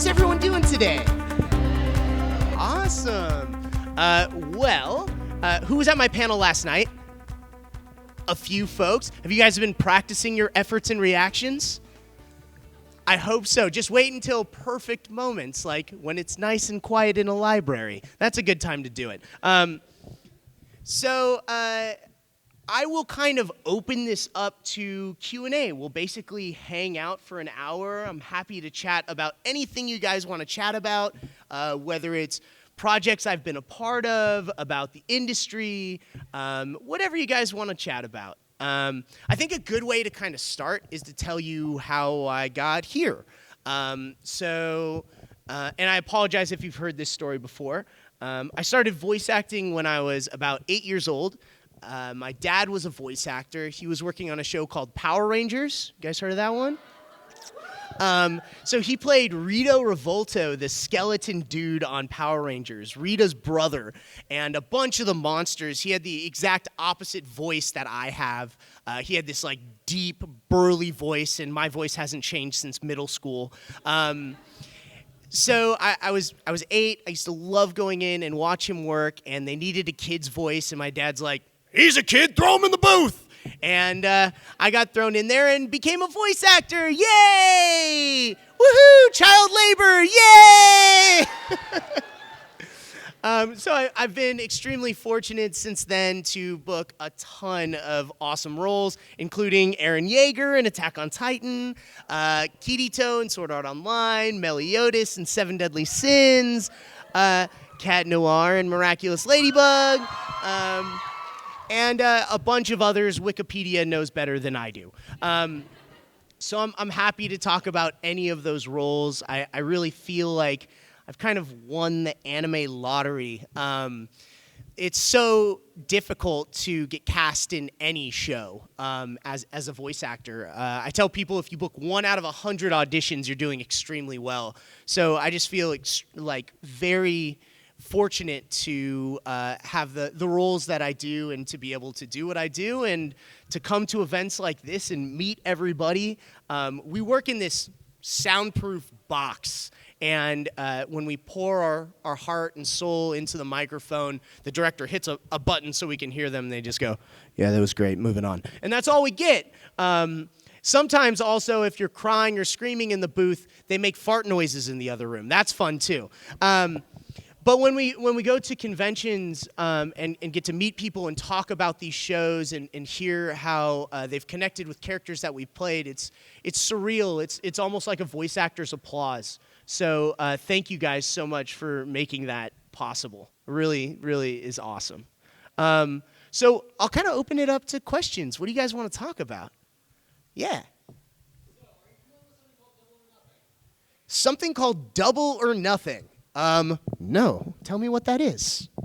How's everyone doing today? Awesome. Who was at my panel last night? A few folks. Have you guys been practicing your efforts and reactions? I hope so. Just wait until perfect moments, like when it's nice and quiet in a library. That's a good time to do it. I will kind of open this up to Q&A. We'll basically hang out for an hour. I'm happy to chat about anything you guys want to chat about, whether it's projects I've been a part of, about the industry, whatever you guys want to chat about. I think a good way to kind of start is to tell you how I got here. And I apologize if you've heard this story before. I started voice acting when I was about 8 years old. My dad was a voice actor. He was working on a show called Power Rangers. You guys heard of that one? So he played Rito Revolto, the skeleton dude on Power Rangers, Rita's brother, and a bunch of the monsters. He had the exact opposite voice that I have. He had this like deep, burly voice, and my voice hasn't changed since middle school. So I was 8. I used to love going in and watch him work, and they needed a kid's voice, and my dad's like, "He's a kid, throw him in the booth." And I got thrown in there and became a voice actor. Yay! Woohoo! Child labor! Yay! So I've been extremely fortunate since then to book a ton of awesome roles, including Eren Jaeger in Attack on Titan, Kirito in Sword Art Online, Meliodas in Seven Deadly Sins, Cat Noir in Miraculous Ladybug, and a bunch of others Wikipedia knows better than I do. So I'm happy to talk about any of those roles. I really feel like I've kind of won the anime lottery. It's so difficult to get cast in any show as a voice actor. I tell people if you book 1 out of 100 auditions, you're doing extremely well. So I just feel like very fortunate to have the roles that I do and to be able to do what I do and to come to events like this and meet everybody. We work in this soundproof box, and when we pour our heart and soul into the microphone, the director hits a button so we can hear them, and they just go, "Yeah, that was great, moving on." And that's all we get. Sometimes also, if you're crying or screaming in the booth, they make fart noises in the other room. That's fun too. But when we go to conventions and get to meet people and talk about these shows and hear how they've connected with characters that we've played, it's surreal. It's almost like a voice actor's applause. So thank you guys so much for making that possible. Really, really is awesome. So I'll kind of open it up to questions. What do you guys want to talk about? Yeah. Something called Double or Nothing. No. Tell me what that is. So it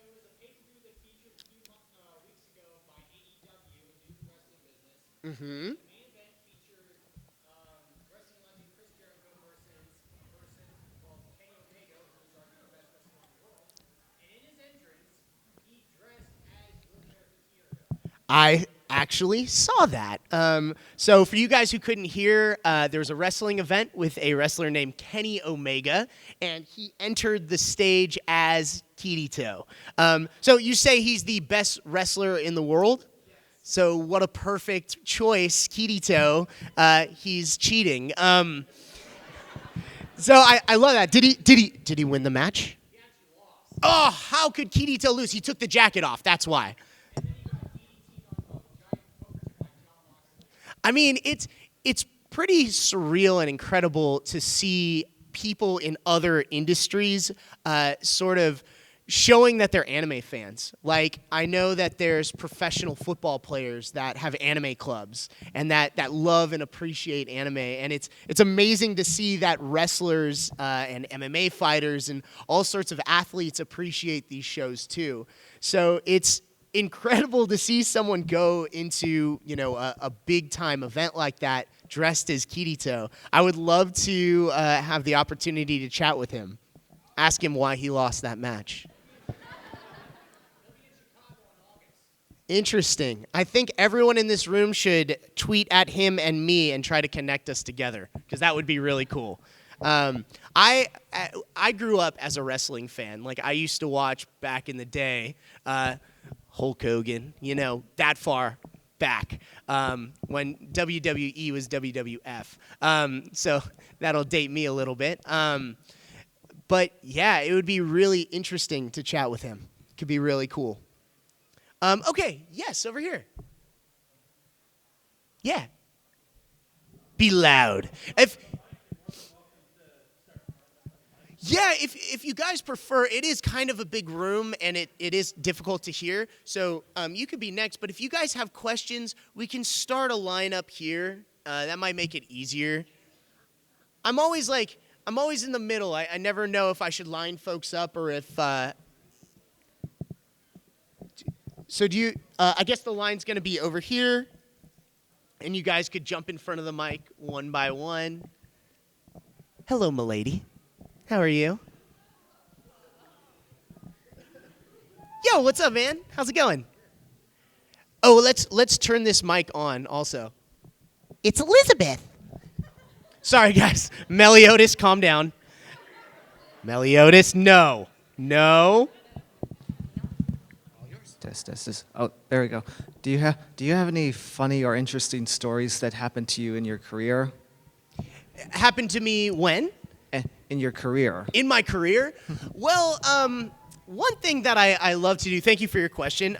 was a pay-per-view that featured a few weeks ago by AEW in the wrestling business. Mm-hmm. The main event featured wrestling legend Chris Jericho versus a person called Kenny Omega, who's our new best wrestler in the world. And in his entrance, he dressed as your character Kirito. I actually saw that. So for you guys who couldn't hear, there was a wrestling event with a wrestler named Kenny Omega, and he entered the stage as Kirito. So you say he's the best wrestler in the world? Yes. So what a perfect choice, Kirito. He's cheating. So I love that. Did he win the match? He actually lost. Oh, how could Kirito lose? He took the jacket off. That's why. And then he got DDT'd on a giant poker by John Moxley. I mean, it's pretty surreal and incredible to see people in other industries sort of showing that they're anime fans. Like, I know that there's professional football players that have anime clubs and that love and appreciate anime. And it's amazing to see that wrestlers and MMA fighters and all sorts of athletes appreciate these shows too. So it's incredible to see someone go into, a big time event like that dressed as Kirito. I would love to have the opportunity to chat with him. Ask him why he lost that match. Interesting. I think everyone in this room should tweet at him and me and try to connect us together, because that would be really cool. I grew up as a wrestling fan. Like I used to watch back in the day, Hulk Hogan. You know, that far back when WWE was WWF. So that'll date me a little bit. But yeah, it would be really interesting to chat with him. Could be really cool. Okay, yes, over here. Yeah. Be loud. If you guys prefer, it is kind of a big room and it is difficult to hear. So you could be next. But if you guys have questions, we can start a line up here. That might make it easier. I'm always in the middle. I never know if I should line folks up or if. So do you? I guess the line's going to be over here, and you guys could jump in front of the mic one by one. Hello, milady. How are you? Yo, what's up, man? How's it going? Oh, let's turn this mic on also. It's Elizabeth. Sorry, guys. Meliodas, calm down. Meliodas, no. No. Test. Oh, there we go. Do you have any funny or interesting stories that happened to you in your career? Happened to me when? In your career. In my career? Well, one thing that I love to do, thank you for your question.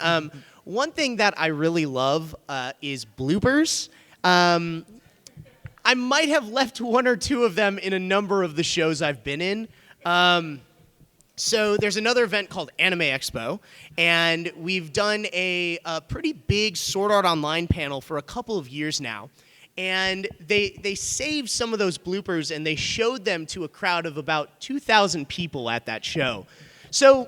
One thing that I really love is bloopers. I might have left one or two of them in a number of the shows I've been in. So there's another event called Anime Expo, and we've done a pretty big Sword Art Online panel for a couple of years now. And they saved some of those bloopers, and they showed them to a crowd of about 2,000 people at that show. So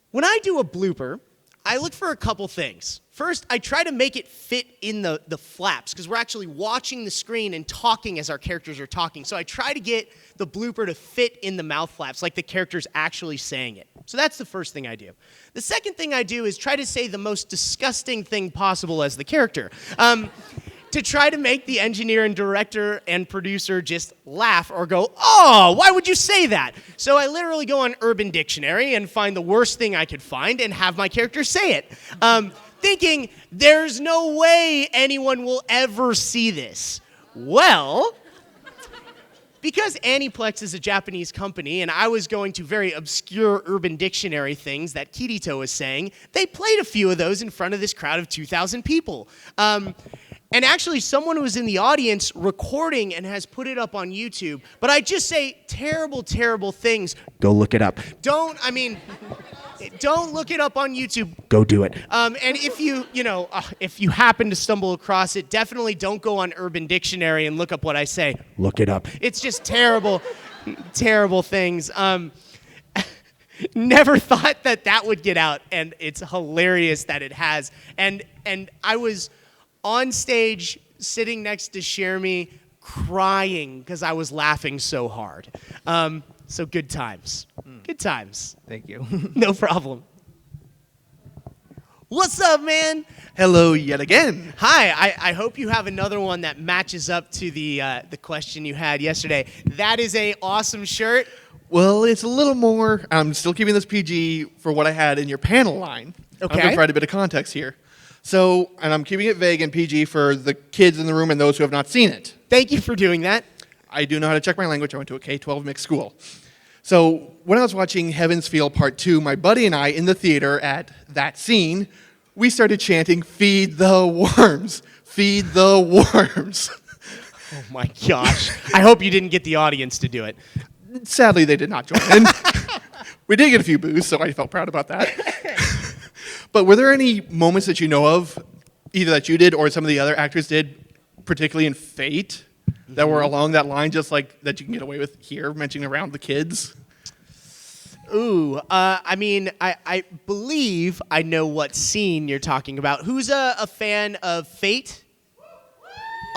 when I do a blooper, I look for a couple things. First, I try to make it fit in the flaps, because we're actually watching the screen and talking as our characters are talking. So I try to get the blooper to fit in the mouth flaps, like the character's actually saying it. So that's the first thing I do. The second thing I do is try to say the most disgusting thing possible as the character. To try to make the engineer and director and producer just laugh or go, oh, why would you say that? So I literally go on Urban Dictionary and find the worst thing I could find and have my character say it. Thinking, there's no way anyone will ever see this. Well, because Aniplex is a Japanese company and I was going to very obscure Urban Dictionary things that Kirito was saying, they played a few of those in front of this crowd of 2,000 people. And actually, someone was in the audience recording and has put it up on YouTube. But I just say terrible, terrible things. Go look it up. Don't look it up on YouTube. Go do it. And if if you happen to stumble across it, definitely don't go on Urban Dictionary and look up what I say. Look it up. It's just terrible, terrible things. Never thought that would get out, and it's hilarious that it has. And I was on stage, sitting next to Shermie, crying because I was laughing so hard. So good times. Good times. Thank you. No problem. What's up, man? Hello yet again. Hi. I hope you have another one that matches up to the question you had yesterday. That is a awesome shirt. Well, it's a little more. I'm still keeping this PG for what I had in your panel line. Okay. I'm going to provide a bit of context here. So, and I'm keeping it vague and PG for the kids in the room and those who have not seen it. Thank you for doing that. I do know how to check my language. I went to a K-12 mixed school. So, when I was watching Heaven's Feel Part 2, my buddy and I in the theater at that scene, we started chanting, "Feed the worms, feed the worms." Oh my gosh. I hope you didn't get the audience to do it. Sadly, they did not join in. We did get a few boos, so I felt proud about that. But were there any moments that you know of, either that you did or some of the other actors did, particularly in Fate, that were along that line, just like that you can get away with here, mentioning around the kids? Ooh, I believe I know what scene you're talking about. Who's a fan of Fate?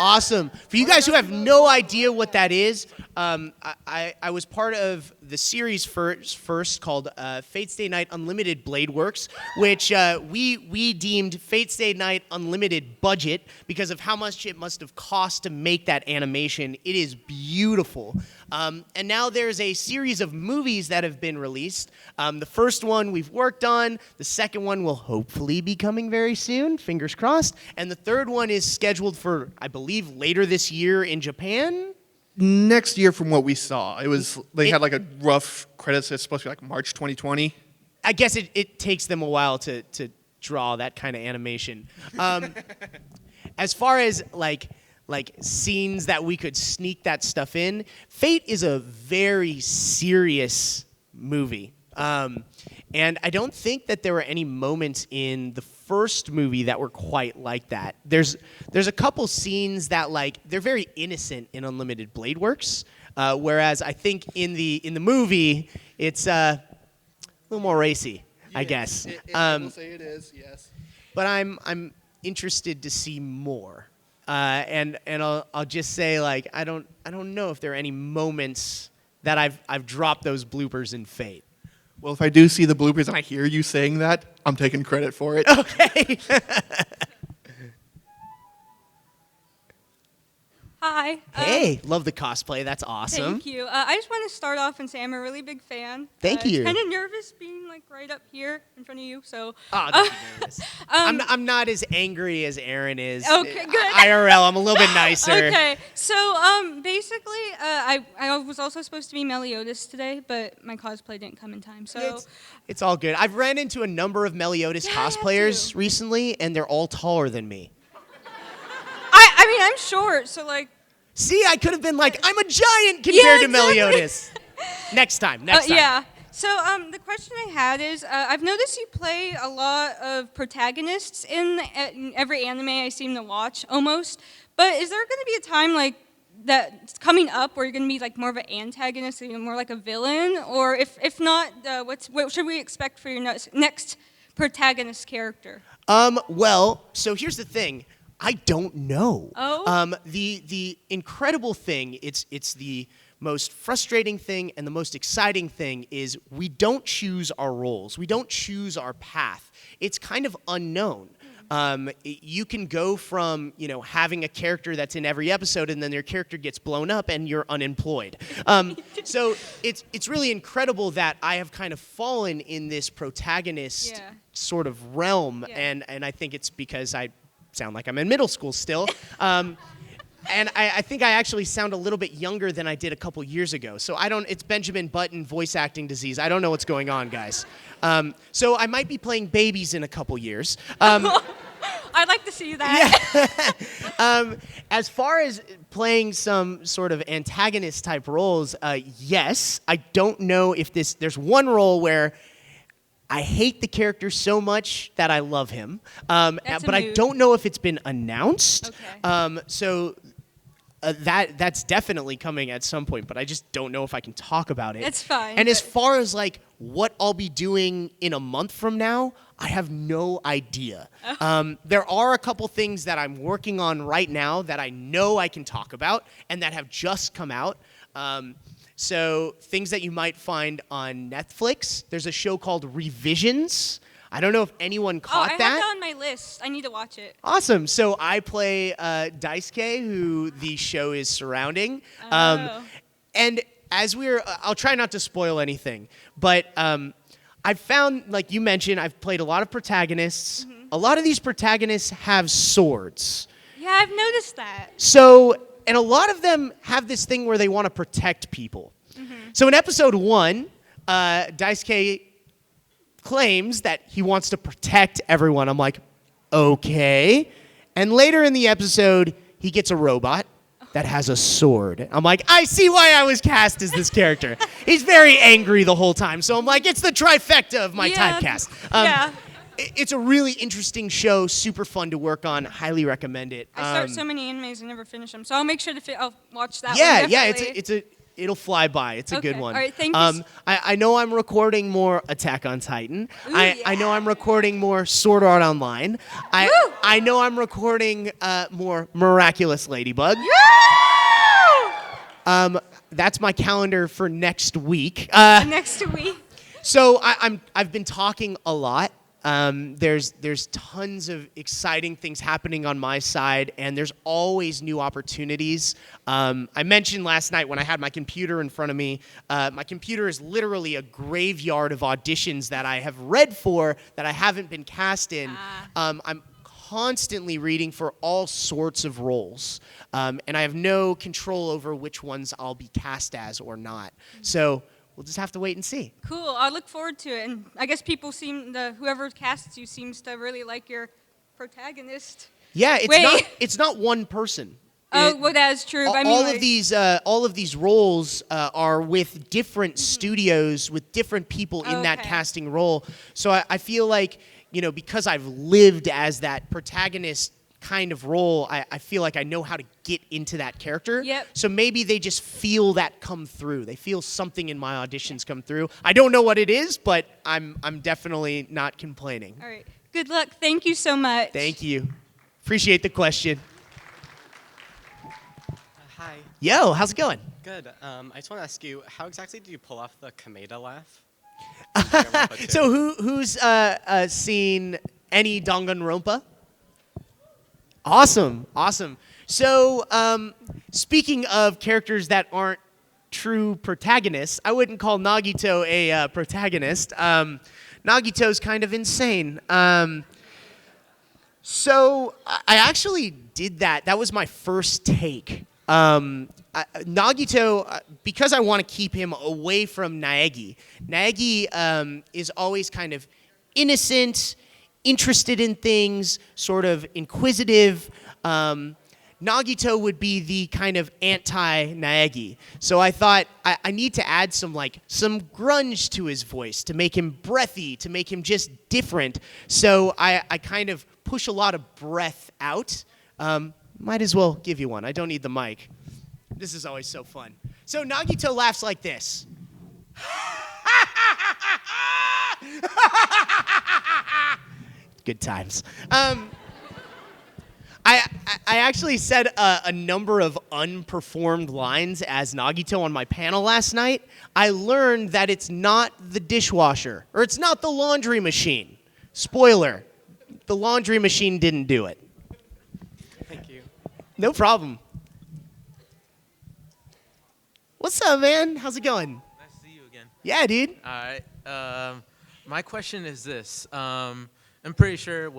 Awesome. For you guys who have no idea what that is, I was part of the series first called Fate Stay Night Unlimited Blade Works, which we deemed Fate Stay Night Unlimited budget because of how much it must have cost to make that animation. It is beautiful. And now there's a series of movies that have been released. The first one we've worked on. The second one will hopefully be coming very soon, fingers crossed. And the third one is scheduled for, I believe, later this year in Japan. Next year, from what we saw, they had like a rough credits. It's supposed to be like March 2020. I guess it takes them a while to draw that kind of animation. As far as like scenes that we could sneak that stuff in, Fate is a very serious movie. And I don't think that there were any moments in the first movie that were quite like that. There's a couple scenes that they're very innocent in Unlimited Blade Works, whereas I think in the movie it's a little more racy, I guess. I will say it is, yes. But I'm interested to see more. And I'll just say I don't know if there are any moments that I've dropped those bloopers in Fate. Well, if I do see the bloopers and I hear you saying that, I'm taking credit for it. Okay. Hi. Hey, love the cosplay. That's awesome. Thank you. I just want to start off and say I'm a really big fan. Thank you. Kind of nervous being right up here in front of you. So. Oh, don't be nervous. I'm not as angry as Eren is. Okay, good. IRL, I'm a little bit nicer. Okay. So basically, I was also supposed to be Meliodas today, but my cosplay didn't come in time. So. It's all good. I've ran into a number of Meliodas cosplayers recently, and they're all taller than me. I mean, I'm short, so See, I could have been I'm a giant compared to Meliodas. Next time. Yeah. So the question I had is, I've noticed you play a lot of protagonists in every anime I seem to watch, almost. But is there going to be a time that's coming up where you're going to be more of an antagonist, more like a villain? Or if not, what should we expect for your next protagonist character? Well, so here's the thing. I don't know. Oh. The incredible thing, it's the most frustrating thing and the most exciting thing is we don't choose our roles. We don't choose our path. It's kind of unknown. You can go from, having a character that's in every episode and then their character gets blown up and you're unemployed. So it's really incredible that I have kind of fallen in this protagonist sort of realm. Yeah. And I think it's because I sound like I'm in middle school still. And I think I actually sound a little bit younger than I did a couple years ago. So it's Benjamin Button voice acting disease. I don't know what's going on, guys. So I might be playing babies in a couple years. I'd like to see that. Yeah. As far as playing some sort of antagonist type roles, yes. I don't know if there's one role where I hate the character so much that I love him, but I don't know if it's been announced. Okay. So that's definitely coming at some point, but I just don't know if I can talk about it. It's fine. And as far as what I'll be doing in a month from now, I have no idea. There are a couple things that I'm working on right now that I know I can talk about and that have just come out. So things that you might find on Netflix. There's a show called Revisions. I don't know if anyone caught that. I have that on my list. I need to watch it. Awesome. So I play Daisuke, who the show is surrounding. And as I'll try not to spoil anything, but I've found, like you mentioned, I've played a lot of protagonists. Mm-hmm. A lot of these protagonists have swords. Yeah, I've noticed that. And a lot of them have this thing where they want to protect people. Mm-hmm. So in episode 1, Daisuke claims that he wants to protect everyone. I'm like, okay. And later in the episode, he gets a robot that has a sword. I'm like, I see why I was cast as this character. He's very angry the whole time. So I'm like, it's the trifecta of my typecast. Yeah. It's a really interesting show, super fun to work on. Highly recommend it. I start so many animes and never finish them, so I'll make sure I'll watch that. Yeah. It'll fly by. It's a good one. All right, thank you. I know I'm recording more Attack on Titan. I know I'm recording more Sword Art Online. I know I'm recording more Miraculous Ladybug. that's my calendar for next week. Next week. So I've been talking a lot. There's tons of exciting things happening on my side, and there's always new opportunities. I mentioned last night when I had my computer in front of me, my computer is literally a graveyard of auditions that I have read for that I haven't been cast in. I'm constantly reading for all sorts of roles, and I have no control over which ones I'll be cast as or not. So we'll just have to wait and see. Cool. I look forward to it. And I guess people whoever casts you seems to really like your protagonist. Yeah, Wait. it's not one person. Oh, well, that is true. I mean, All of these roles are with different studios, with different people in that Okay. casting role. So I feel like, because I've lived as that protagonist kind of role, I feel like I know how to get into that character. Yep. So maybe they just feel that come through. They feel something in my auditions come through. I don't know what it is, but I'm definitely not complaining. all right. Good luck. Thank you so much. Thank you. Appreciate the question. Hi. Yo, how's it going? Good. I just want to ask you, how exactly do you pull off the Komaeda laugh? So who's seen any Danganronpa? Awesome. So speaking of characters that aren't true protagonists, I wouldn't call Nagito a protagonist. Nagito's kind of insane. So I actually did that. That was my first take. Nagito, because I want to keep him away from Naegi. Naegi is always kind of innocent, interested in things, sort of inquisitive. Nagito would be the kind of anti-Naegi. So I thought I need to add some grunge to his voice to make him breathy, to make him just different. So I kind of push a lot of breath out. Might as well give you one. I don't need the mic. This is always so fun. So Nagito laughs like this. Good times. I actually said a number of unperformed lines as Nagito on my panel last night. I learned that it's not the dishwasher, or it's not the laundry machine. Spoiler, the laundry machine didn't do it. Thank you. No problem. What's up, man? How's it going? Nice to see you again. Yeah, dude. All right. My question is this. I'm pretty sure,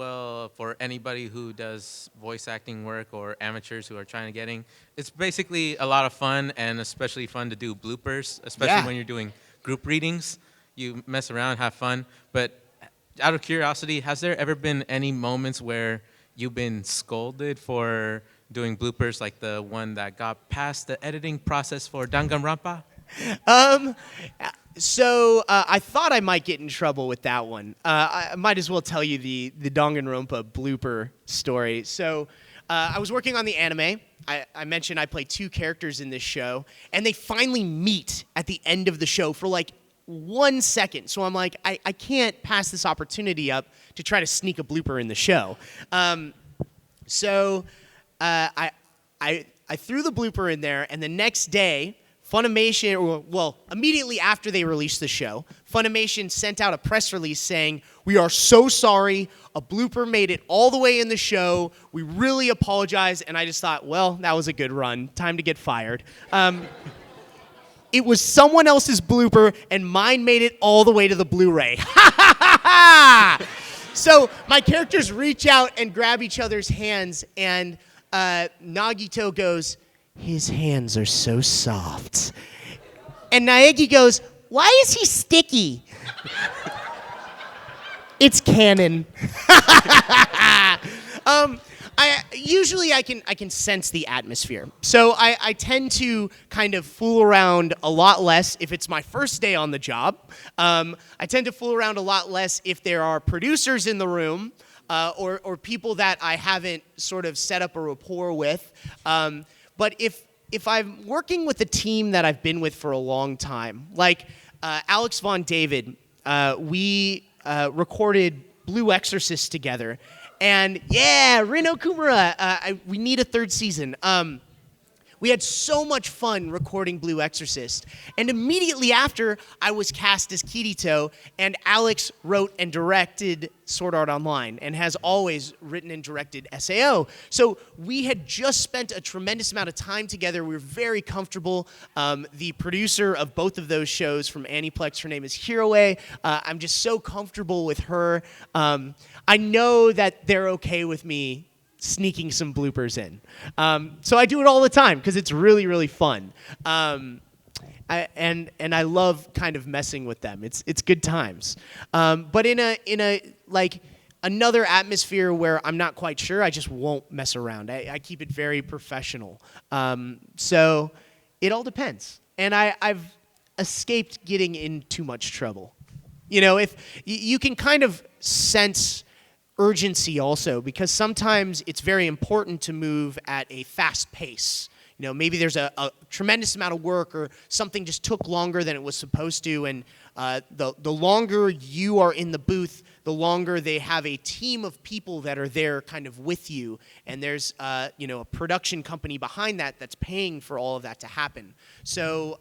for anybody who does voice acting work or amateurs who are trying to get in, it's basically a lot of fun, and especially fun to do bloopers, especially when you're doing group readings. You mess around, have fun. But out of curiosity, has there ever been any moments where you've been scolded for doing bloopers, like the one that got past the editing process for Danganronpa? So I thought I might get in trouble with that one. I might as well tell you the Danganronpa blooper story. So I was working on the anime. I mentioned I play two characters in this show, and they finally meet at the end of the show for like 1 second. So I'm like, I can't pass this opportunity up to try to sneak a blooper in the show. So I threw the blooper in there, and the next day, Funimation, immediately after they released the show, Funimation sent out a press release saying, "We are so sorry, a blooper made it all the way in the show. We really apologize." And I just thought, well, that was a good run. Time to get fired. It was someone else's blooper, and mine made it all the way to the Blu-ray. So my characters reach out and grab each other's hands, and Nagito goes, "His hands are so soft." And Naegi goes, "Why is he sticky?" It's canon. I can sense the atmosphere. So I tend to kind of fool around a lot less if it's my first day on the job. I tend to fool around a lot less if there are producers in the room or people that I haven't sort of set up a rapport with. But if I'm working with a team that I've been with for a long time, like Alex Von David, we recorded Blue Exorcist together. And yeah, Rino Kumura, we need a third season. We had so much fun recording Blue Exorcist. And immediately after, I was cast as Kirito, and Alex wrote and directed Sword Art Online and has always written and directed SAO. So we had just spent a tremendous amount of time together. We were very comfortable. The producer of both of those shows from Aniplex, her name is Hiroe. I'm just so comfortable with her. I know that they're okay with me sneaking some bloopers in. So I do it all the time because it's really, really fun. And I love kind of messing with them. It's good times. But in a like another atmosphere where I'm not quite sure, I just won't mess around. I keep it very professional. So it all depends. And I've escaped getting in too much trouble. You know, if you can kind of sense urgency also, because sometimes it's very important to move at a fast pace. You know, maybe there's a tremendous amount of work or something just took longer than it was supposed to, and the longer you are in the booth, the longer they have a team of people that are there kind of with you, and there's a production company behind that that's paying for all of that to happen. So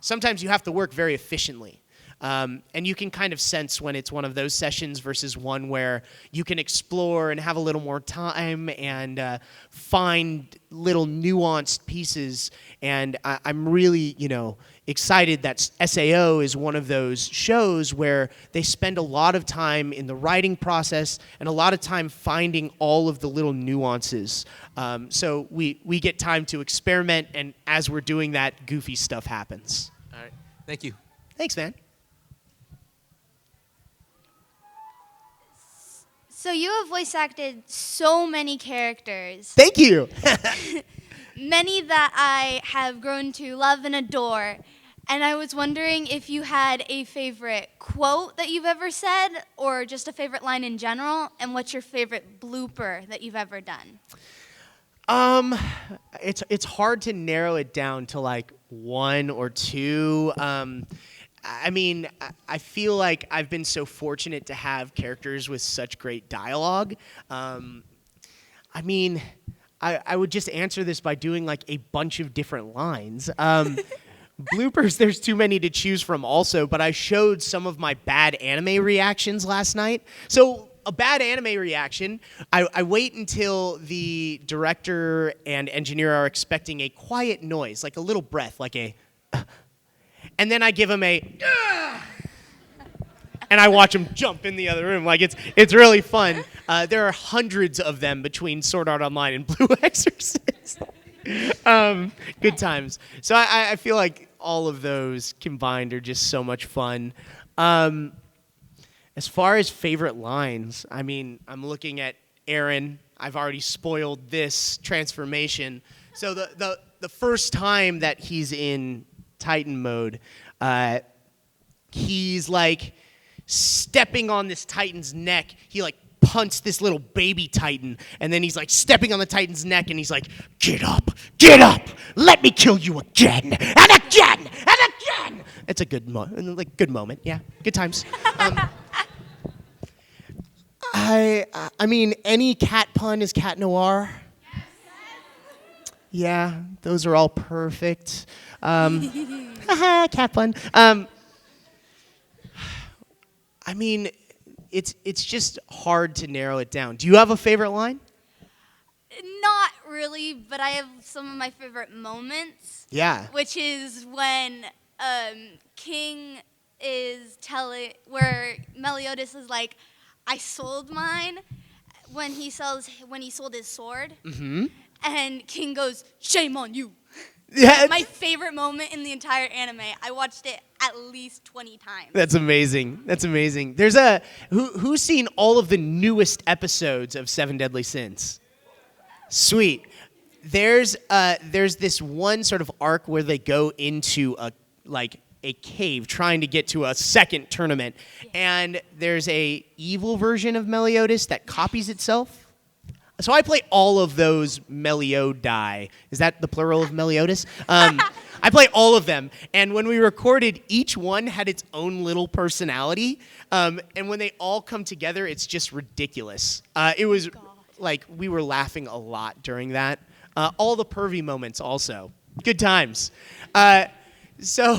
sometimes you have to work very efficiently. And you can kind of sense when it's one of those sessions versus one where you can explore and have a little more time and find little nuanced pieces. And I'm really, excited that SAO is one of those shows where they spend a lot of time in the writing process and a lot of time finding all of the little nuances. So we get time to experiment, and as we're doing that, goofy stuff happens. All right. Thank you. Thanks, man. So you have voice acted so many characters, Thank you. many that I have grown to love and adore. And I was wondering if you had a favorite quote that you've ever said, or just a favorite line in general, and what's your favorite blooper that you've ever done? It's hard to narrow it down to like one or two. I mean, I feel like I've been so fortunate to have characters with such great dialogue. I mean, I would just answer this by doing like a bunch of different lines. Bloopers, there's too many to choose from also, but I showed some of my bad anime reactions last night. So a bad anime reaction, I wait until the director and engineer are expecting a quiet noise, like a little breath, like a... And then I give him a... and I watch him jump in the other room. Like, it's really fun. There are hundreds of them between Sword Art Online and Blue Exorcist. Good times. So I feel like all of those combined are just so much fun. As far as favorite lines, I mean, I'm looking at Eren. I've already spoiled this transformation. So the first time that he's in Titan mode, he's like stepping on this Titan's neck. He like punts this little baby Titan, and then he's like stepping on the Titan's neck, and he's like, get up, let me kill you again, and again, and again. It's a good good moment, yeah, good times. I mean, any cat pun is cat noir. Yeah, those are all perfect. Cat pun. I mean, it's just hard to narrow it down. Do you have a favorite line? Not really, but I have some of my favorite moments. Yeah. Which is when King is where Meliodas is like, I sold mine when he sold his sword. Mm-hmm. And King goes, shame on you. Yeah, my favorite moment in the entire anime. I watched it at least 20 times. That's amazing. There's who's seen all of the newest episodes of Seven Deadly Sins? Sweet. There's this one sort of arc where they go into a cave trying to get to a second tournament, and there's a evil version of Meliodas that copies itself. So I play all of those Meliodai. Is that the plural of Meliodas? I play all of them. And when we recorded, each one had its own little personality. And when they all come together, it's just ridiculous. It was like we were laughing a lot during that. All the pervy moments also. Good times. So,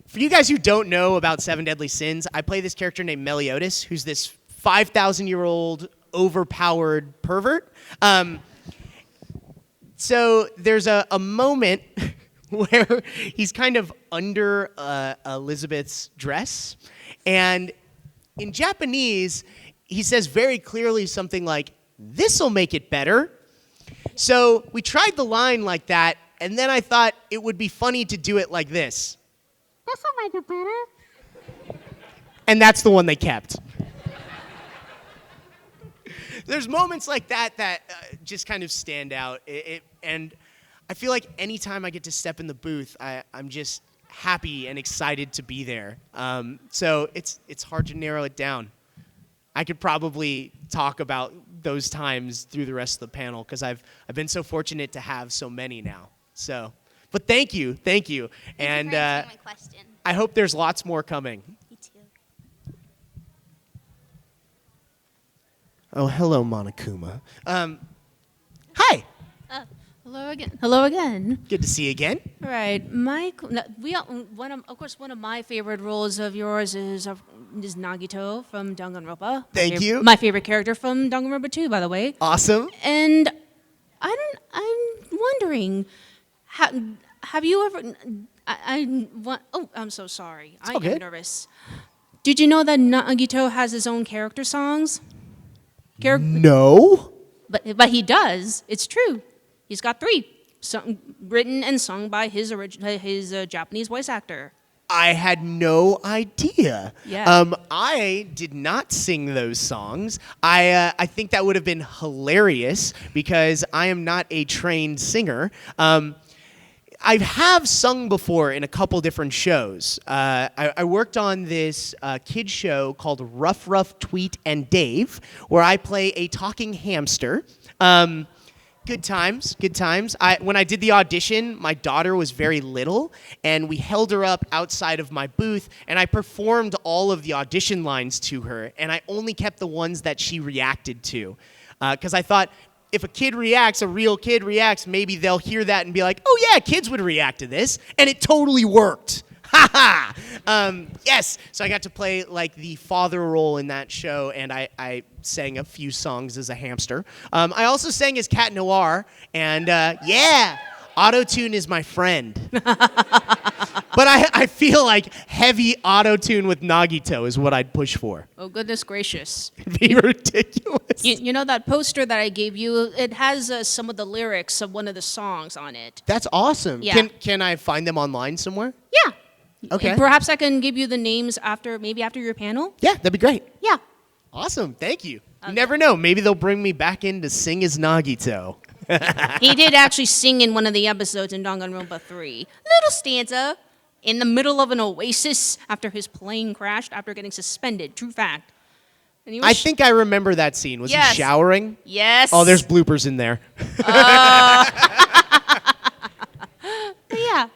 for you guys who don't know about Seven Deadly Sins, I play this character named Meliodas, who's this 5,000-year-old overpowered pervert. So there's a moment where he's kind of under Elizabeth's dress, and in Japanese, he says very clearly something like, "This'll make it better." So we tried the line like that, and then I thought it would be funny to do it like this. "This'll make it better." And that's the one they kept. There's moments like that that just kind of stand out. And I feel like anytime I get to step in the booth, I'm just happy and excited to be there. So it's hard to narrow it down. I could probably talk about those times through the rest of the panel because I've been so fortunate to have so many now. So, but thank you. Thank you for answering my question. I hope there's lots more coming. Me too. Oh, hello, Monokuma. Hi. Hello again. Hello again. Good to see you again. Right, of course, one of my favorite roles of yours is Nagito from Danganronpa. Thank you. My favorite character from Danganronpa 2, by the way. Awesome. And I'm wondering, have you ever? I'm so sorry. I am good. nervous. Did you know that Nagito has his own character songs? No. But he does. It's true. He's got 3, written and sung by his Japanese voice actor. I had no idea. Yeah. I did not sing those songs. I think that would have been hilarious because I am not a trained singer. I have sung before in a couple different shows. I worked on this kid show called Rough Tweet and Dave, where I play a talking hamster. Good times, good times. When I did the audition, my daughter was very little, and we held her up outside of my booth, and I performed all of the audition lines to her, and I only kept the ones that she reacted to. Because I thought, if a real kid reacts, maybe they'll hear that and be like, oh yeah, kids would react to this, and it totally worked. Ha ha! Yes, so I got to play like the father role in that show, and I sang a few songs as a hamster. I also sang as Cat Noir, and yeah, auto-tune is my friend. But I feel like heavy auto-tune with Nagito is what I'd push for. Oh, goodness gracious. It'd be ridiculous. You know that poster that I gave you? It has some of the lyrics of one of the songs on it. That's awesome. Yeah. Can I find them online somewhere? Yeah. Okay. Perhaps I can give you the names after your panel. Yeah, that'd be great. Yeah. Awesome. Thank you. You never know. Maybe they'll bring me back in to sing as Nagito. He did actually sing in one of the episodes in Danganronpa 3. Little stanza in the middle of an oasis after his plane crashed after getting suspended. True fact. And he was I think I remember that scene. Was Yes. he showering? Yes. Oh, there's bloopers in there. But yeah.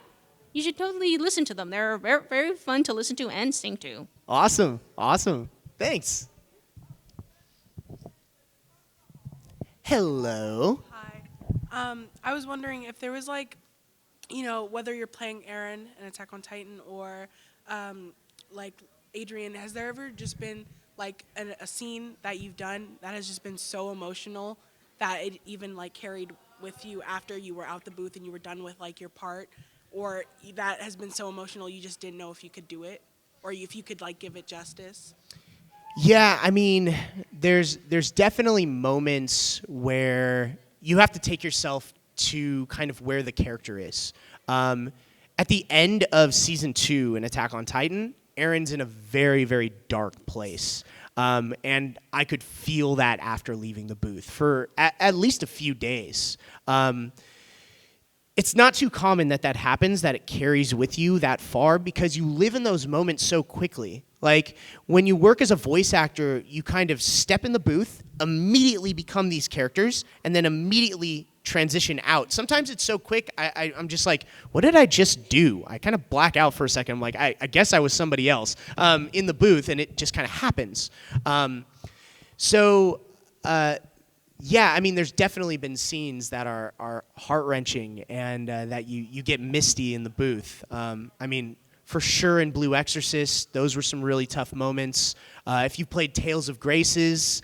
You should totally listen to them. They're very, very fun to listen to and sing to. Awesome. Awesome. Thanks. Hello. Hi. I was wondering if there was like, whether you're playing Eren in Attack on Titan or like Adrian, has there ever just been like a scene that you've done that has just been so emotional that it even like carried with you after you were out the booth and you were done with like your part, or that has been so emotional you just didn't know if you could do it or if you could like give it justice? Yeah, I mean, there's definitely moments where you have to take yourself to kind of where the character is. At the end of season 2 in Attack on Titan, Eren's in a very, very dark place. And I could feel that after leaving the booth for at least a few days. It's not too common that happens, that it carries with you that far, because you live in those moments so quickly. Like, when you work as a voice actor, you kind of step in the booth, immediately become these characters, and then immediately transition out. Sometimes it's so quick, I'm just like, what did I just do? I kind of black out for a second. I'm like, I guess I was somebody else in the booth, and it just kind of happens. Yeah, I mean, there's definitely been scenes that are heart-wrenching and that you get misty in the booth. I mean, for sure in Blue Exorcist, those were some really tough moments. If you've played Tales of Graces,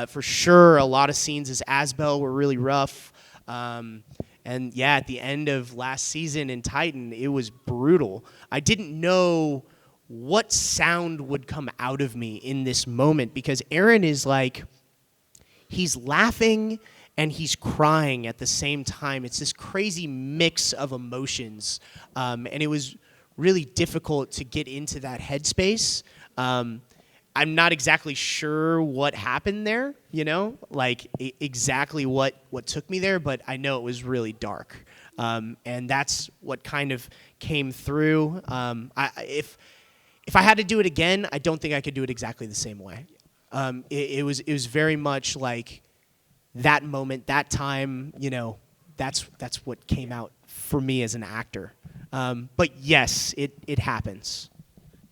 for sure a lot of scenes as Asbel were really rough. And yeah, at the end of last season in Titan, it was brutal. I didn't know what sound would come out of me in this moment because Eren is like, he's laughing and he's crying at the same time. It's this crazy mix of emotions. And it was really difficult to get into that headspace. I'm not exactly sure what happened there, like exactly what took me there, but I know it was really dark. And that's what kind of came through. If I had to do it again, I don't think I could do it exactly the same way. It was very much like that moment, that time, that's what came out for me as an actor. But yes, it happens.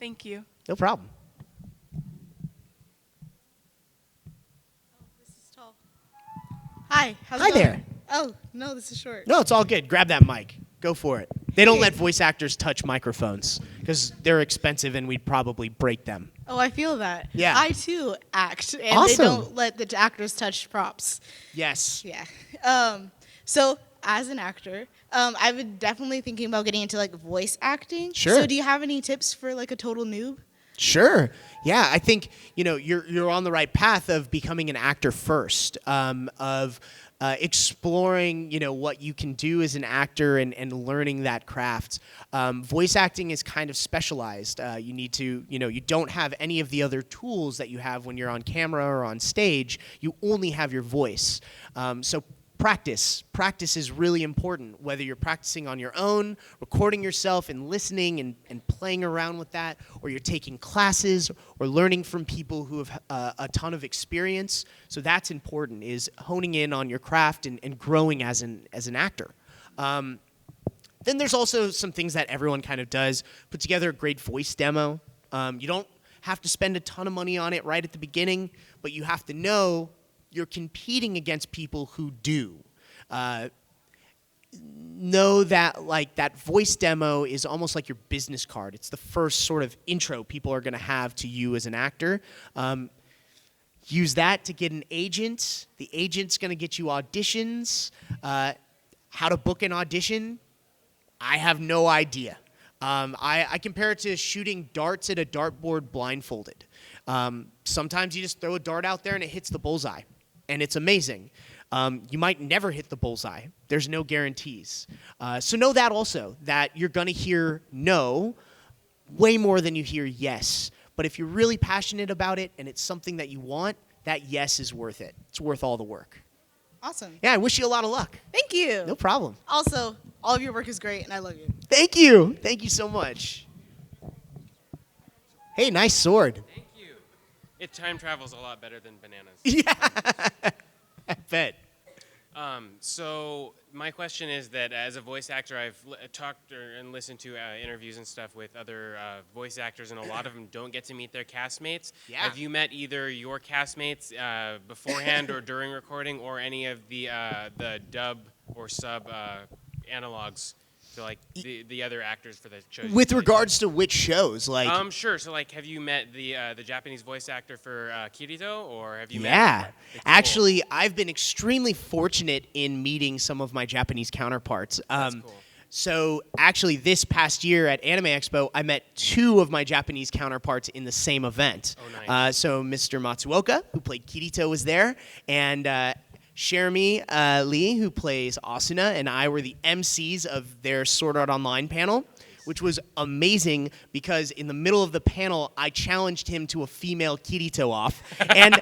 Thank you. No problem. Hi. How's Hi it going? there. Oh, no, this is short. No, it's all good. Grab that mic. Go for it. They don't let voice actors touch microphones because they're expensive and we'd probably break them. Oh, I feel that. Yeah. I, too, act, and Awesome. they don't let the actors touch props. Yes. Yeah. So, as an actor, I've been definitely thinking about getting into, voice acting. Sure. So, do you have any tips for, a total noob? Sure. Yeah, I think you're on the right path of becoming an actor first, of exploring what you can do as an actor and learning that craft. Voice acting is kind of specialized. You need to you don't have any of the other tools that you have when you're on camera or on stage. You only have your voice. So practice is really important, whether you're practicing on your own, recording yourself and listening and playing around with that, or you're taking classes or learning from people who have a ton of experience. So that's important, is honing in on your craft and growing as an actor. Then there's also some things that everyone kind of does. Put together a great voice demo. You don't have to spend a ton of money on it right at the beginning, but you have to know you're competing against people who do. Know that that voice demo is almost like your business card. It's the first sort of intro people are going to have to you as an actor. Use that to get an agent. The agent's going to get you auditions. How to book an audition, I have no idea. I compare it to shooting darts at a dartboard blindfolded. Sometimes you just throw a dart out there and it hits the bullseye. And it's amazing. You might never hit the bullseye. There's no guarantees. So know that also, that you're going to hear no way more than you hear yes. But if you're really passionate about it and it's something that you want, that yes is worth it. It's worth all the work. Awesome. Yeah, I wish you a lot of luck. Thank you. No problem. Also, all of your work is great, and I love you. Thank you. Thank you so much. Hey, nice sword. Thank you. It time travels a lot better than bananas. Yeah, I bet. So my question is that as a voice actor, I've talked and listened to interviews and stuff with other voice actors, and a lot of them don't get to meet their castmates. Yeah. Have you met either your castmates beforehand or during recording, or any of the dub or sub analogs to the other actors for the shows? With regards to which shows, sure. So have you met the Japanese voice actor for Kirito, or have you met? Yeah, Cool. actually, I've been extremely fortunate in meeting some of my Japanese counterparts. That's cool. So actually, this past year at Anime Expo, I met two of my Japanese counterparts in the same event. Oh, nice. So Mr. Matsuoka, who played Kirito, was there, and Jeremy Lee, who plays Asuna, and I were the MCs of their Sword Art Online panel, which was amazing because in the middle of the panel, I challenged him to a female Kirito off, and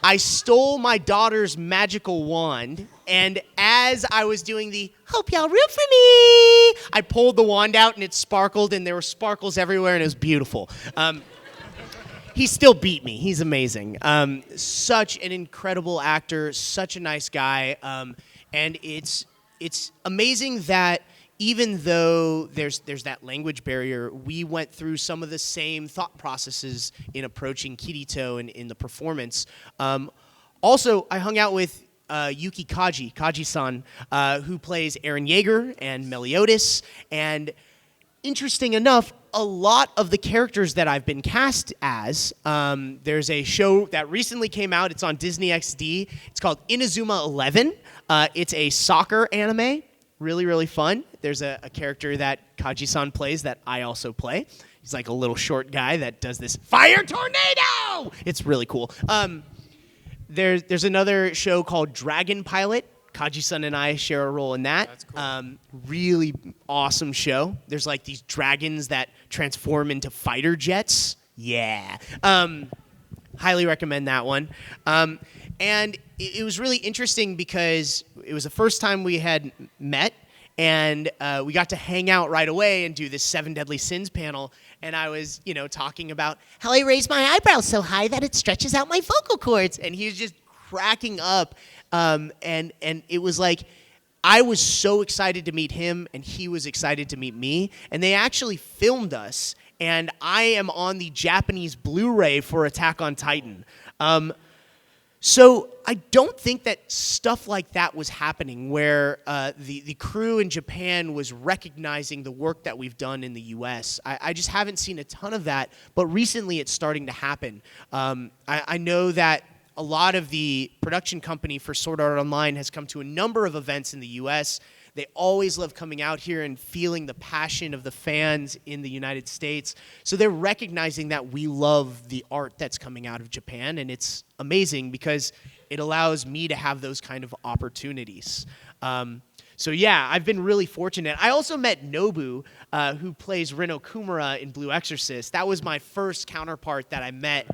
I stole my daughter's magical wand, and as I was doing the "Hope y'all root for me," I pulled the wand out and it sparkled, and there were sparkles everywhere, and it was beautiful. He still beat me. He's amazing. Such an incredible actor, such a nice guy, and it's amazing that even though there's that language barrier, we went through some of the same thought processes in approaching Kirito and in the performance. Also, I hung out with Yuki Kaji-san, who plays Eren Jaeger and Meliodas. And interesting enough, a lot of the characters that I've been cast as, there's a show that recently came out. It's on Disney XD. It's called Inazuma 11. It's a soccer anime. Really, really fun. There's a character that Kaji-san plays that I also play. He's like a little short guy that does this fire tornado. It's really cool. There's another show called Dragon Pilot. Kaji-san and I share a role in that. That's cool. Really awesome show. There's like these dragons that transform into fighter jets. Yeah. Highly recommend that one. And it was really interesting because it was the first time we had met, and we got to hang out right away and do this 7 Deadly Sins panel. And I was, talking about how I raise my eyebrows so high that it stretches out my vocal cords. And he was just cracking up. And it was like, I was so excited to meet him, and he was excited to meet me. And they actually filmed us, and I am on the Japanese Blu-ray for Attack on Titan. So I don't think that stuff like that was happening, where the crew in Japan was recognizing the work that we've done in the U.S. I just haven't seen a ton of that, but recently it's starting to happen. I know that a lot of the production company for Sword Art Online has come to a number of events in the U.S. They always love coming out here and feeling the passion of the fans in the United States. So they're recognizing that we love the art that's coming out of Japan, and it's amazing because it allows me to have those kind of opportunities. So yeah, I've been really fortunate. I also met Nobu, who plays Reno Kumara in Blue Exorcist. That was my first counterpart that I met.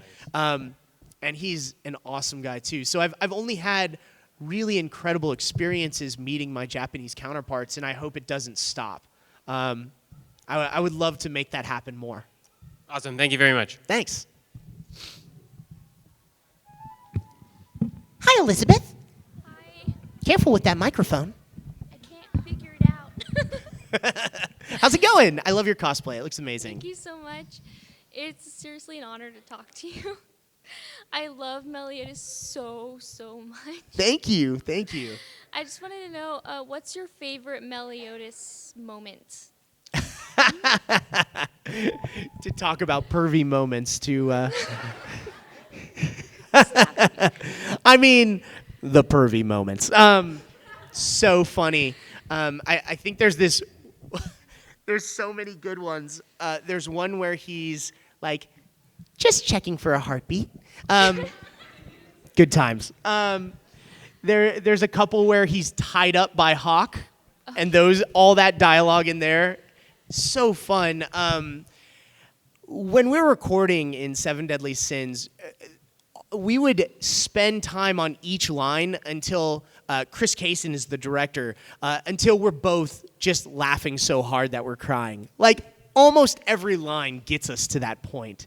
And he's an awesome guy too. So I've only had really incredible experiences meeting my Japanese counterparts, and I hope it doesn't stop. I would love to make that happen more. Awesome. Thank you very much. Thanks. Hi, Elizabeth. Hi. Careful with that microphone. I can't figure it out. How's it going? I love your cosplay. It looks amazing. Thank you so much. It's seriously an honor to talk to you. I love Meliodas so much. Thank you. Thank you. I just wanted to know, what's your favorite Meliodas moment? To talk about pervy moments to... I mean, the pervy moments. So funny. I think there's this... there's so many good ones. There's one where he's like... just checking for a heartbeat. Good times. There's a couple where he's tied up by Hawk, and all that dialogue in there, so fun. When we're recording in 7 Deadly Sins, we would spend time on each line until Chris Kaysen is the director, until we're both just laughing so hard that we're crying. Like, almost every line gets us to that point.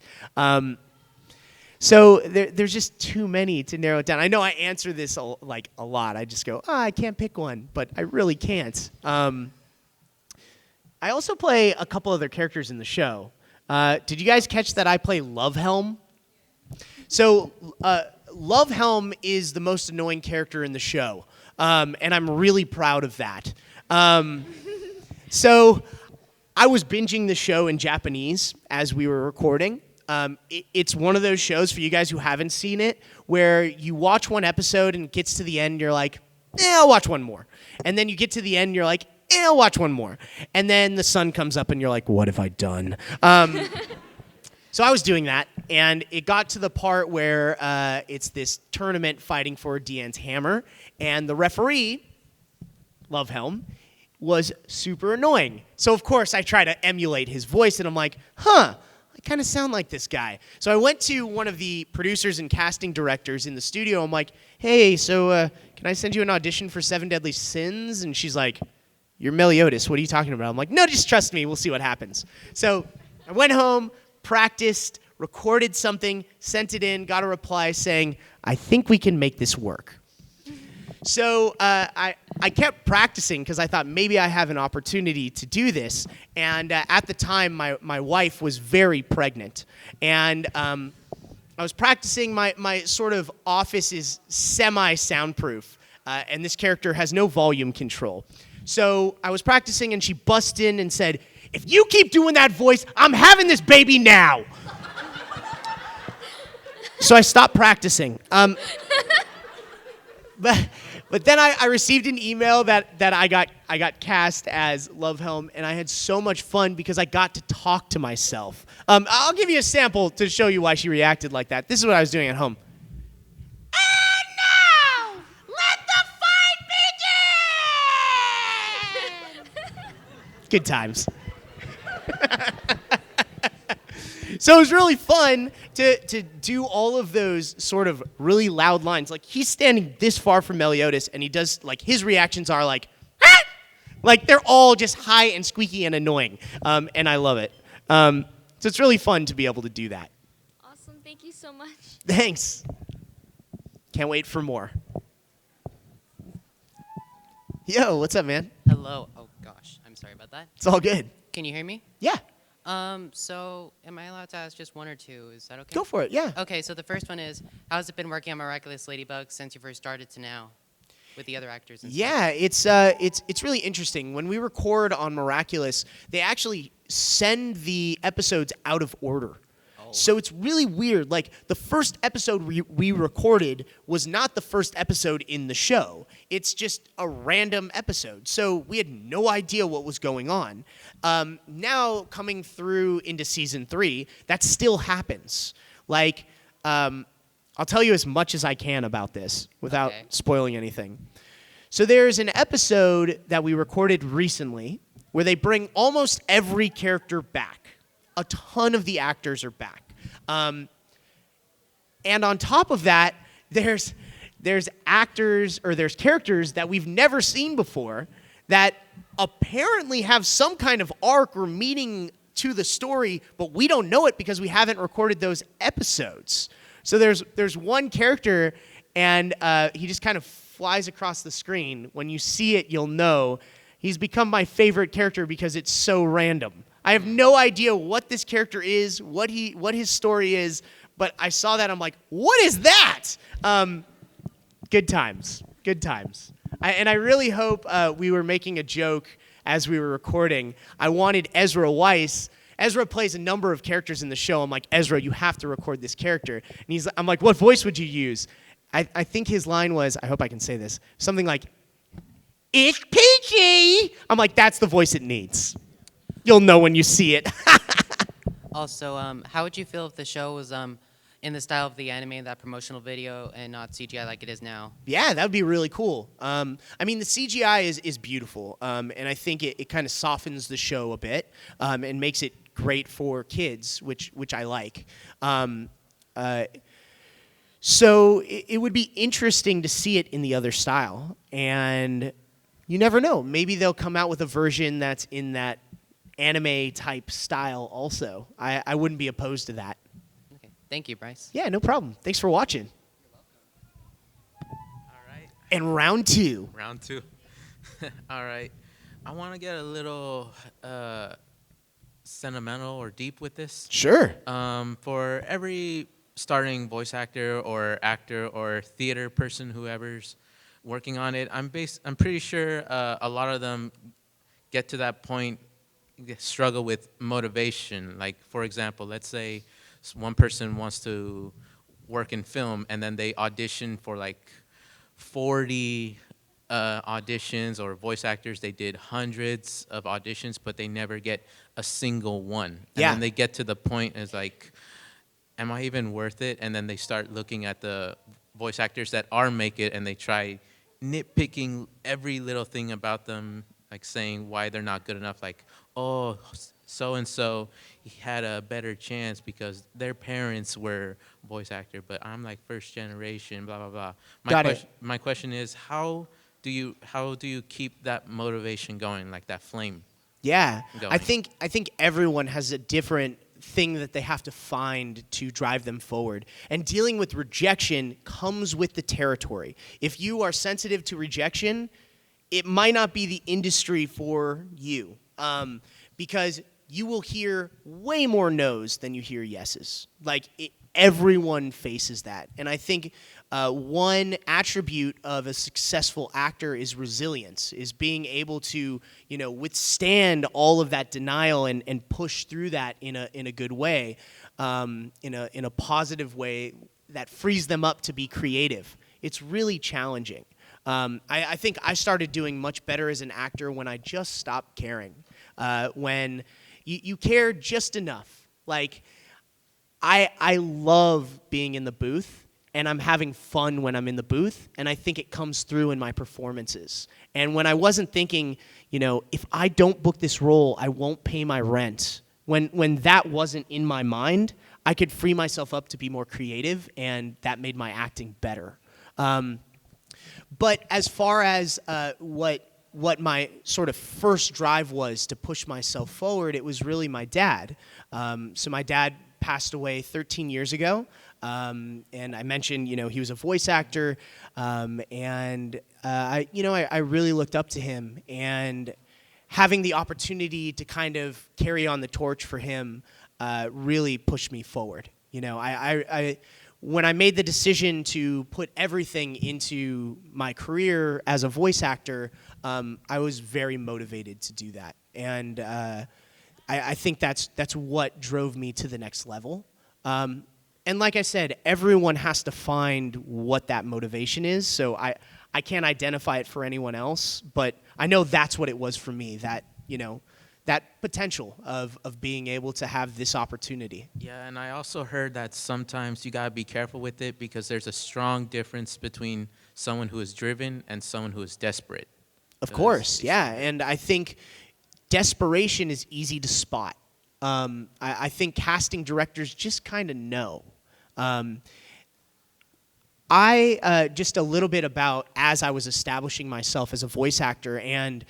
So there's just too many to narrow it down. I know I answer this a lot. I just go, I can't pick one, but I really can't. I also play a couple other characters in the show. Did you guys catch that I play Love Helm? So Love Helm is the most annoying character in the show, and I'm really proud of that. So I was binging the show in Japanese as we were recording. It's one of those shows, for you guys who haven't seen it, where you watch one episode and it gets to the end, you're like, I'll watch one more. And then you get to the end, you're like, I'll watch one more. And then the sun comes up and you're like, what have I done? So I was doing that, and it got to the part where it's this tournament fighting for Deanne's hammer, and the referee, Love Helm, was super annoying. So, of course, I try to emulate his voice, and I'm like, I kind of sound like this guy. So I went to one of the producers and casting directors in the studio. I'm like, hey, so can I send you an audition for 7 Deadly Sins? And she's like, you're Meliodas. What are you talking about? I'm like, no, just trust me. We'll see what happens. So I went home, practiced, recorded something, sent it in, got a reply saying, I think we can make this work. So I kept practicing because I thought maybe I have an opportunity to do this. And at the time, my wife was very pregnant. And I was practicing. My sort of office is semi-soundproof, and this character has no volume control. So I was practicing, and she busts in and said, "If you keep doing that voice, I'm having this baby now." So I stopped practicing. But then I received an email that I got cast as Love Helm, and I had so much fun because I got to talk to myself. I'll give you a sample to show you why she reacted like that. This is what I was doing at home. And now, let the fight begin! Good times. So it was really fun to do all of those sort of really loud lines. Like, he's standing this far from Meliodas, and he does, like, his reactions are like, ah! Like, they're all just high and squeaky and annoying, and I love it. So it's really fun to be able to do that. Awesome. Thank you so much. Thanks. Can't wait for more. Yo, what's up, man? Hello. Oh gosh, I'm sorry about that. It's all good. Can you hear me? Yeah. So am I allowed to ask just one or two? Is that okay? Go for it, yeah. Okay, so the first one is, how's it been working on Miraculous Ladybug since you first started to now, with the other actors and Yeah, it's really interesting. When we record on Miraculous, they actually send the episodes out of order. So it's really weird. Like, the first episode we recorded was not the first episode in the show. It's just a random episode. So we had no idea what was going on. Now, coming through into season 3, that still happens. Like, I'll tell you as much as I can about this without spoiling anything. So there's an episode that we recorded recently where they bring almost every character back. A ton of the actors are back. And on top of that, there's actors or there's characters that we've never seen before that apparently have some kind of arc or meaning to the story, but we don't know it because we haven't recorded those episodes. So there's one character, and he just kind of flies across the screen. When you see it, you'll know. He's become my favorite character because it's so random. I have no idea what this character is, what his story is, but I saw that, I'm like, what is that? Good times. Good times. And I really hope we were making a joke as we were recording. I wanted Ezra Weiss. Ezra plays a number of characters in the show. I'm like, Ezra, you have to record this character. And I'm like, what voice would you use? I think his line was, I hope I can say this, something like, "It's Peachy!" I'm like, that's the voice it needs. You'll know when you see it. Also, how would you feel if the show was in the style of the anime, that promotional video, and not CGI like it is now? Yeah, that would be really cool. I mean, the CGI is beautiful, and I think it kind of softens the show a bit and makes it great for kids, which I like. So it would be interesting to see it in the other style, and you never know. Maybe they'll come out with a version that's in that anime type style also. I wouldn't be opposed to that. Okay. Thank you, Bryce. Yeah, no problem. Thanks for watching. All right. And round 2. Round 2. All right. I want to get a little sentimental or deep with this. Sure. For every starting voice actor or theater person, whoever's working on it, I'm pretty sure a lot of them get to that point, struggle with motivation. Like, for example, let's say one person wants to work in film, and then they audition for like 40 auditions, or voice actors, they did hundreds of auditions, but they never get a single one. And then they get to the point, it's like, am I even worth it? And then they start looking at the voice actors that are make it, and they try nitpicking every little thing about them, like saying why they're not good enough, like, oh, so-and-so, he had a better chance because their parents were voice actor, but I'm like first generation, blah, blah, blah. My question is, how do you keep that motivation going, like that flame? Yeah, going? I think everyone has a different thing that they have to find to drive them forward. And dealing with rejection comes with the territory. If you are sensitive to rejection, it might not be the industry for you, because you will hear way more no's than you hear yeses. Like, everyone faces that. And I think one attribute of a successful actor is resilience, is being able to, withstand all of that denial and push through that in a good way, in a positive way that frees them up to be creative. It's really challenging. I think I started doing much better as an actor when I just stopped caring. When you care just enough. Like, I love being in the booth, and I'm having fun when I'm in the booth, and I think it comes through in my performances. And when I wasn't thinking, if I don't book this role, I won't pay my rent, when that wasn't in my mind, I could free myself up to be more creative, and that made my acting better. But as far as what my sort of first drive was to push myself forward, it was really my dad. So my dad passed away 13 years ago, and I mentioned, he was a voice actor, and I really looked up to him, and having the opportunity to kind of carry on the torch for him really pushed me forward. When I made the decision to put everything into my career as a voice actor, I was very motivated to do that. And I think that's what drove me to the next level. And like I said, everyone has to find what that motivation is. So I can't identify it for anyone else, but I know that's what it was for me, that potential of being able to have this opportunity. Yeah, and I also heard that sometimes you gotta be careful with it because there's a strong difference between someone who is driven and someone who is desperate. Of course, yeah, and I think desperation is easy to spot. I think casting directors just kind of know. Just a little bit about as I was establishing myself as a voice actor and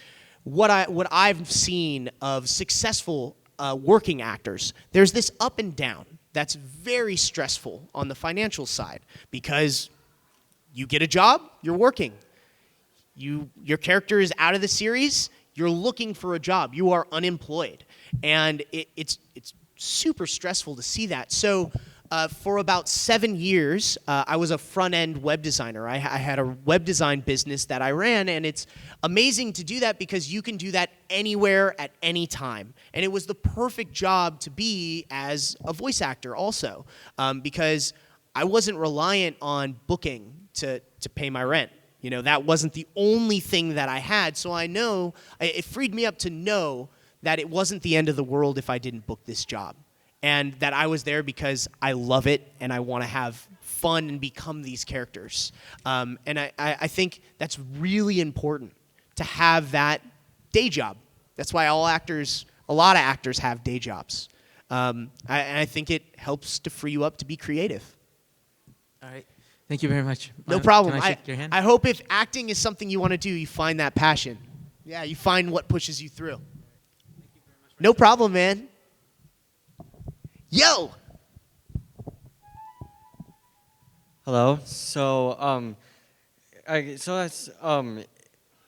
what I've seen of successful working actors. There's this up and down that's very stressful on the financial side because you get a job, you're working. Your character is out of the series, you're looking for a job, you are unemployed. And it's super stressful to see that. So for about 7 years, I was a front-end web designer. I had a web design business that I ran, and it's amazing to do that because you can do that anywhere at any time. And it was the perfect job to be as a voice actor also, because I wasn't reliant on booking to pay my rent. That wasn't the only thing that I had, so I know it freed me up to know that it wasn't the end of the world if I didn't book this job. And that I was there because I love it and I want to have fun and become these characters. And I think that's really important to have that day job. That's why a lot of actors have day jobs. And I think it helps to free you up to be creative. All right. Thank you very much. No problem. Can I shake your hand? I hope if acting is something you want to do, you find that passion. Yeah, you find what pushes you through. No problem, man. Yo! Hello. So,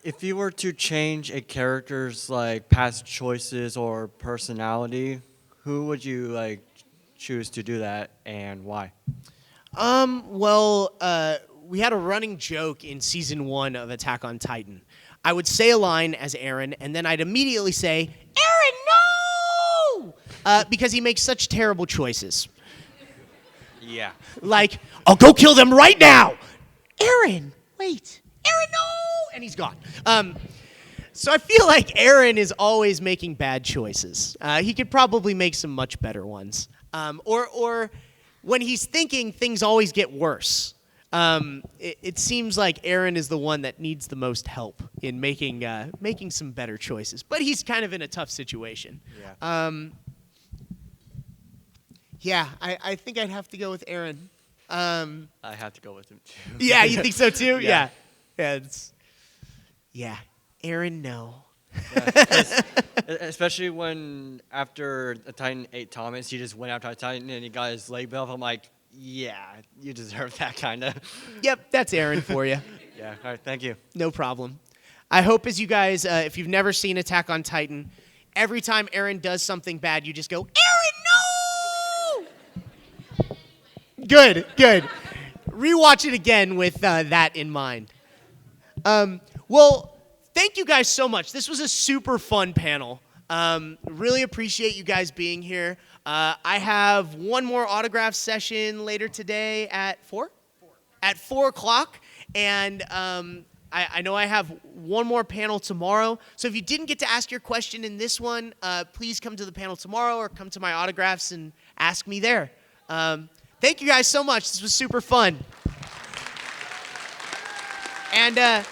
if you were to change a character's past choices or personality, who would you choose to do that and why? We had a running joke in season 1 of Attack on Titan. I would say a line as Eren, and then I'd immediately say, Eren, no! Because he makes such terrible choices. Yeah. Like, I'll go kill them right now! Eren, wait. Eren, no! And he's gone. So I feel like Eren is always making bad choices. He could probably make some much better ones. Or when he's thinking, things always get worse. It seems like Eren is the one that needs the most help in making some better choices. But he's kind of in a tough situation. Yeah. I think I'd have to go with Eren. I have to go with him too. Yeah, you think so too? Yeah. Yeah. Eren, no. Yeah, especially when after the Titan ate Thomas, he just went after the Titan and he got his leg bit off. I'm like, yeah, you deserve that kind of. Yep, that's Eren for you. Yeah, all right, thank you. No problem. I hope as you guys, if you've never seen Attack on Titan, every time Eren does something bad, you just go, Eren, no! Good. Rewatch it again with that in mind. Well, thank you guys so much. This was a super fun panel. Really appreciate you guys being here. I have one more autograph session later today at 4? At 4 o'clock. And I know I have one more panel tomorrow. So if you didn't get to ask your question in this one, please come to the panel tomorrow or come to my autographs and ask me there. Thank you guys so much. This was super fun. And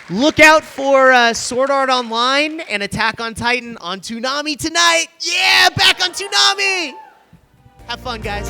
look out for Sword Art Online and Attack on Titan on Toonami tonight. Yeah, back on Toonami. Have fun, guys.